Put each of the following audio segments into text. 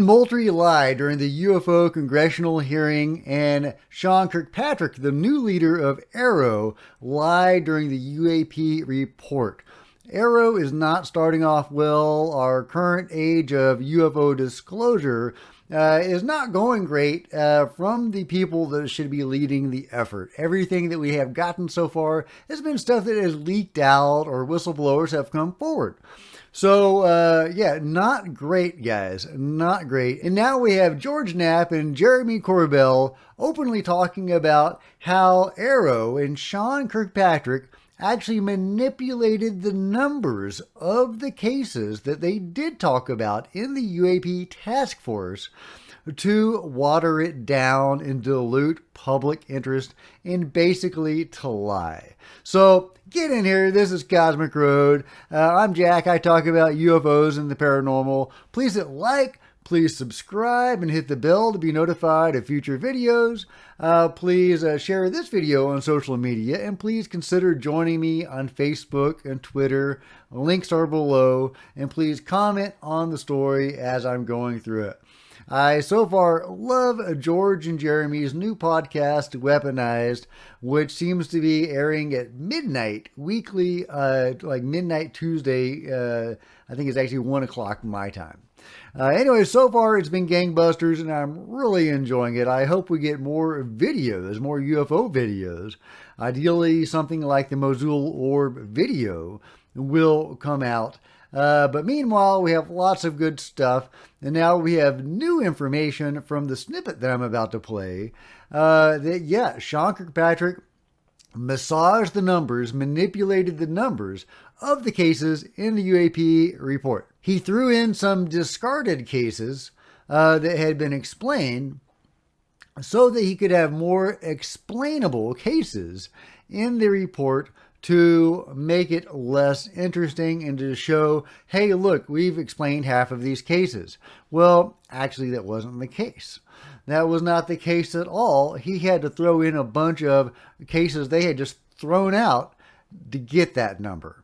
Moultrie lied during the UFO congressional hearing, and Sean Kirkpatrick, the new leader of AARO, lied during the UAP report. AARO is not starting off well. Our current age of UFO disclosure is not going great from the people that should be leading the effort. Everything that we have gotten so far has been stuff that has leaked out or whistleblowers have come forward. So, yeah, not great, guys. Not great. And now we have George Knapp and Jeremy Corbell openly talking about how AARO and Sean Kirkpatrick actually manipulated the numbers of the cases that they did talk about in the UAP task force to water it down and dilute public interest and basically to lie. So get in here. This is Cosmic Road. I'm Jack. I talk about UFOs and the paranormal. Please hit like. Please subscribe and hit the bell to be notified of future videos. Please share this video on social media, and please consider joining me on Facebook and Twitter. Links are below, and please comment on the story as I'm going through it. I so far love George and Jeremy's new podcast, Weaponized, which seems to be airing at midnight weekly, like midnight Tuesday. I think it's actually 1 o'clock my time. Anyway, so far it's been gangbusters, and I'm really enjoying it. I hope we get more videos, more UFO videos. Ideally, something like the Mosul Orb video will come out. But meanwhile, we have lots of good stuff. And now we have new information from the snippet that I'm about to play. Sean Kirkpatrick massaged the numbers, manipulated the numbers of the cases in the UAP report. He threw in some discarded cases that had been explained so that he could have more explainable cases in the report to make it less interesting and to show, hey, look, we've explained half of these cases. Well, actually, that wasn't the case. That was not the case at all. He had to throw in a bunch of cases they had just thrown out to get that number.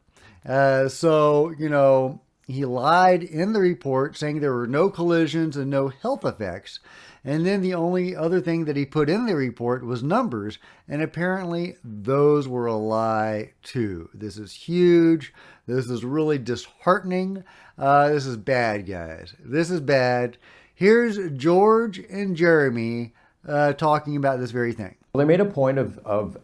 He lied in the report saying there were no collisions and no health effects. And then the only other thing that he put in the report was numbers. And apparently those were a lie too. This is huge. This is really disheartening. This is bad, guys. This is bad. Here's George and Jeremy talking about this very thing. Well, they made a point of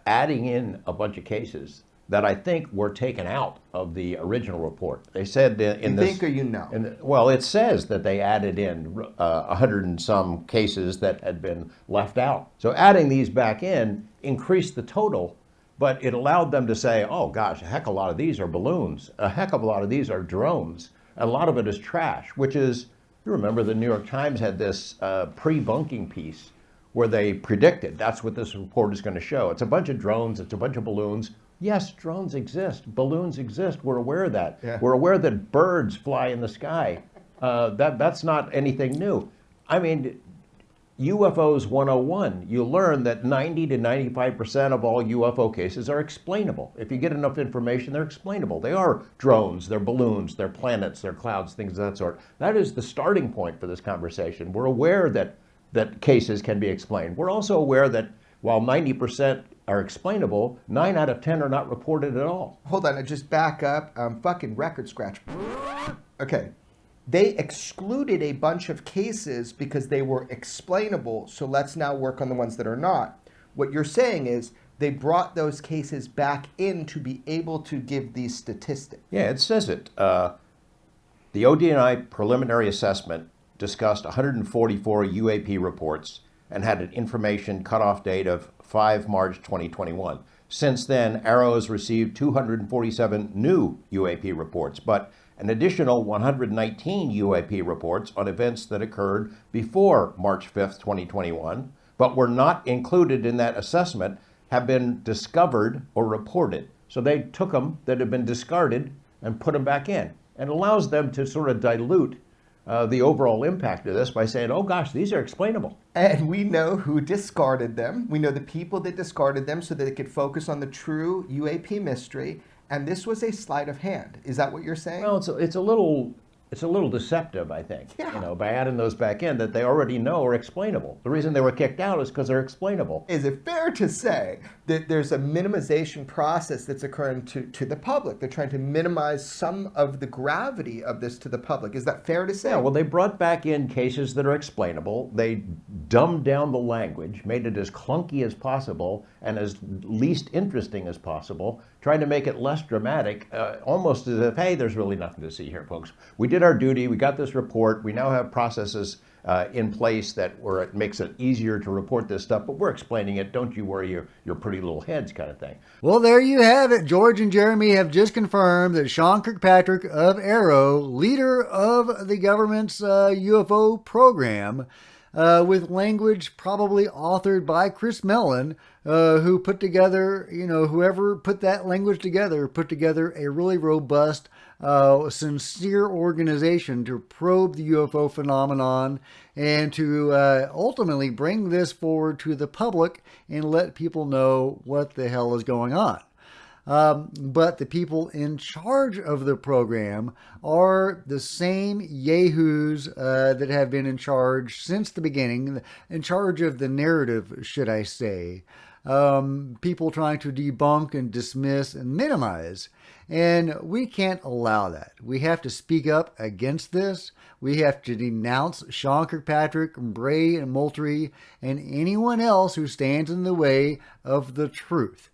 adding in a bunch of cases that I think were taken out of the original report. They said in this... You think or you know? Well, it says that they added in 100 and some cases that had been left out. So adding these back in increased the total, but it allowed them to say, oh gosh, a heck of a lot of these are balloons. A heck of a lot of these are drones. A lot of it is trash, which is, you remember the New York Times had this pre-bunking piece where they predicted that's what this report is going to show. It's a bunch of drones, it's a bunch of balloons. Yes, drones exist, balloons exist, we're aware of that. Yeah. We're aware that birds fly in the sky. That's not anything new. I mean, UFOs 101, you learn that 90 to 95% of all UFO cases are explainable. If you get enough information, they're explainable. They are drones, they're balloons, they're planets, they're clouds, things of that sort. That is the starting point for this conversation. We're aware that cases can be explained. We're also aware that while 90% are explainable, 9 out of 10 are not reported at all. Hold on, I just back up. Fucking record scratch. Okay. They excluded a bunch of cases because they were explainable, so let's now work on the ones that are not. What you're saying is they brought those cases back in to be able to give these statistics. Yeah, it says it. The ODNI preliminary assessment discussed 144 UAP reports and had an information cutoff date of 5 March 2021. Since then, AARO has received 247 new UAP reports, but an additional 119 UAP reports on events that occurred before March 5th, 2021, but were not included in that assessment, have been discovered or reported. So they took them that had been discarded and put them back in. And allows them to sort of dilute the overall impact of this by saying, oh gosh, these are explainable. And we know who discarded them. We know the people that discarded them so that they could focus on the true UAP mystery. And this was a sleight of hand. Is that what you're saying? Well, it's a It's a little deceptive, I think, Yeah. by adding those back in that they already know are explainable. The reason they were kicked out is because they're explainable. Is it fair to say that there's a minimization process that's occurring to the public? They're trying to minimize some of the gravity of this to the public. Is that fair to say? Yeah, well, they brought back in cases that are explainable. They dumbed down the language, made it as clunky as possible and as least interesting as possible, trying to make it less dramatic, almost as if, hey, there's really nothing to see here, folks. We did our duty. We got this report. We now have processes in place where it makes it easier to report this stuff, but we're explaining it. Don't you worry your pretty little heads, kind of thing. Well, there you have it. George and Jeremy have just confirmed that Sean Kirkpatrick of AARO, leader of the government's UFO program, with language probably authored by Chris Mellon, who put together, whoever put that language together, put together a really robust, sincere organization to probe the UFO phenomenon and to ultimately bring this forward to the public and let people know what the hell is going on. But the people in charge of the program are the same yahoos that have been in charge since the beginning, in charge of the narrative, should I say. People trying to debunk and dismiss and minimize. And we can't allow that. We have to speak up against this. We have to denounce Sean Kirkpatrick, Bray, and Moultrie, and anyone else who stands in the way of the truth.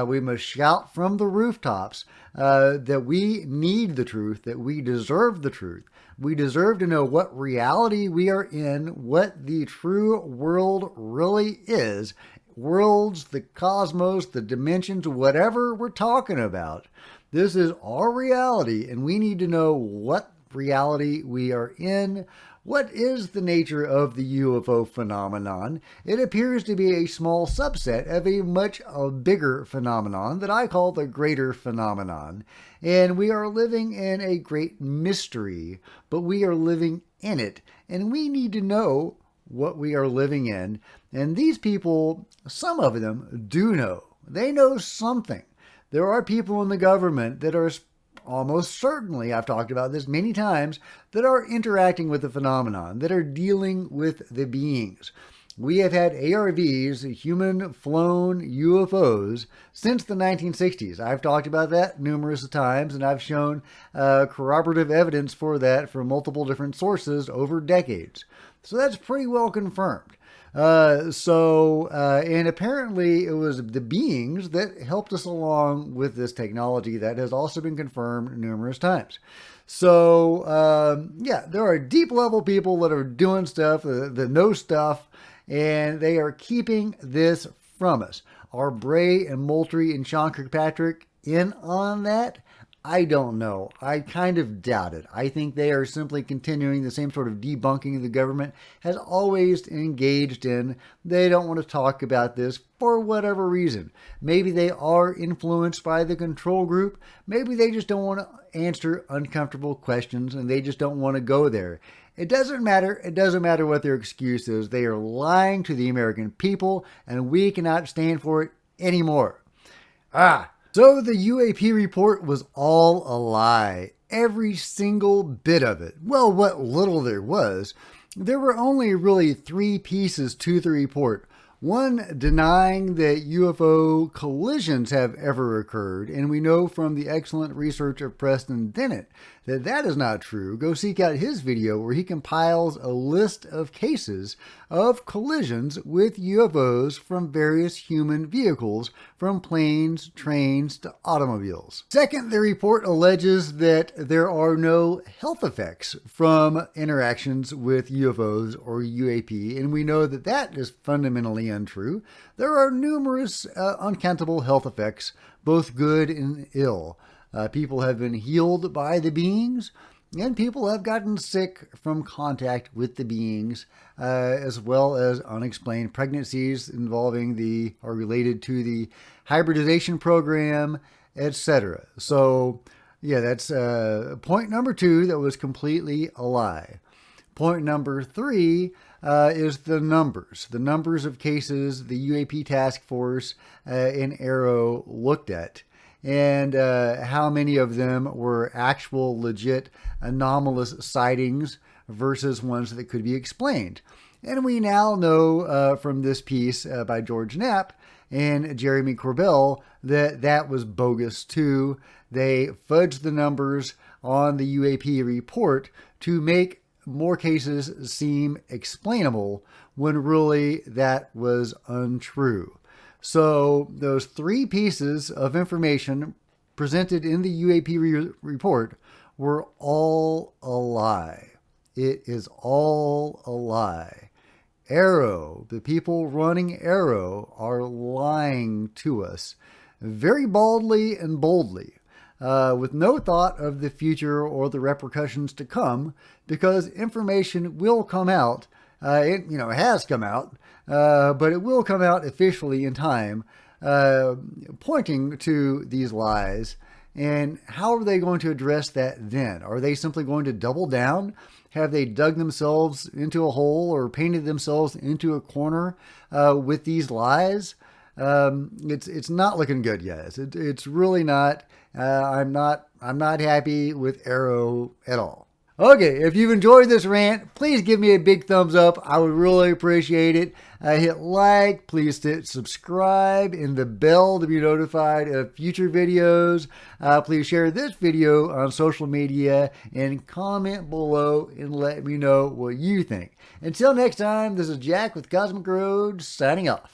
We must shout from the rooftops that we need the truth, that we deserve the truth. We deserve to know what reality we are in, what the true world really is. Worlds, the cosmos, the dimensions, whatever we're talking about. This is our reality, and we need to know what reality we are in. What is the nature of the UFO phenomenon? It appears to be a small subset of a much bigger phenomenon that I call the greater phenomenon. And we are living in a great mystery, but we are living in it. And we need to know what we are living in. And these people, some of them do know. They know something. There are people in the government that are almost certainly, I've talked about this many times, that are interacting with the phenomenon, that are dealing with the beings. We have had ARVs, human-flown UFOs, since the 1960s. I've talked about that numerous times, and I've shown corroborative evidence for that from multiple different sources over decades. So that's pretty well confirmed. And apparently it was the beings that helped us along with this technology that has also been confirmed numerous times. So, there are deep level people that are doing stuff, that know stuff, and they are keeping this from us. Are Bray and Moultrie and Sean Kirkpatrick in on that? I don't know. I kind of doubt it. I think they are simply continuing the same sort of debunking the government has always engaged in. They don't want to talk about this for whatever reason. Maybe they are influenced by the control group. Maybe they just don't want to answer uncomfortable questions and they just don't want to go there. It doesn't matter. It doesn't matter what their excuse is. They are lying to the American people and we cannot stand for it anymore. So the UAP report was all a lie. Every single bit of it. Well, what little there was. There were only really 3 pieces to the report. One, denying that UFO collisions have ever occurred, and we know from the excellent research of Preston Dennett that that is not true. Go seek out his video where he compiles a list of cases of collisions with UFOs from various human vehicles, from planes, trains, to automobiles. Second, the report alleges that there are no health effects from interactions with UFOs or UAP, and we know that that is fundamentally untrue. There are numerous uncountable health effects, both good and ill. People have been healed by the beings, and people have gotten sick from contact with the beings, as well as unexplained pregnancies involving or related to the hybridization program, etc. So, that's point number 2 that was completely a lie. Point number 3 is the numbers of cases the UAP task force in AARO looked at. and how many of them were actual legit anomalous sightings versus ones that could be explained. And we now know from this piece by George Knapp and Jeremy Corbell that that was bogus too. They fudged the numbers on the UAP report to make more cases seem explainable when really that was untrue. So those three pieces of information presented in the UAP report were all a lie. It is all a lie. AARO, the people running AARO, are lying to us very baldly and boldly, with no thought of the future or the repercussions to come, because information will come out. It has come out, but it will come out officially in time, pointing to these lies. And how are they going to address that then? Are they simply going to double down? Have they dug themselves into a hole or painted themselves into a corner with these lies? It's not looking good, guys. It's really not. I'm not happy with AARO at all. Okay, if you've enjoyed this rant, please give me a big thumbs up. I would really appreciate it. Hit like, please hit subscribe and the bell to be notified of future videos. Please share this video on social media and comment below and let me know what you think. Until next time, this is Jack with Cosmic Road signing off.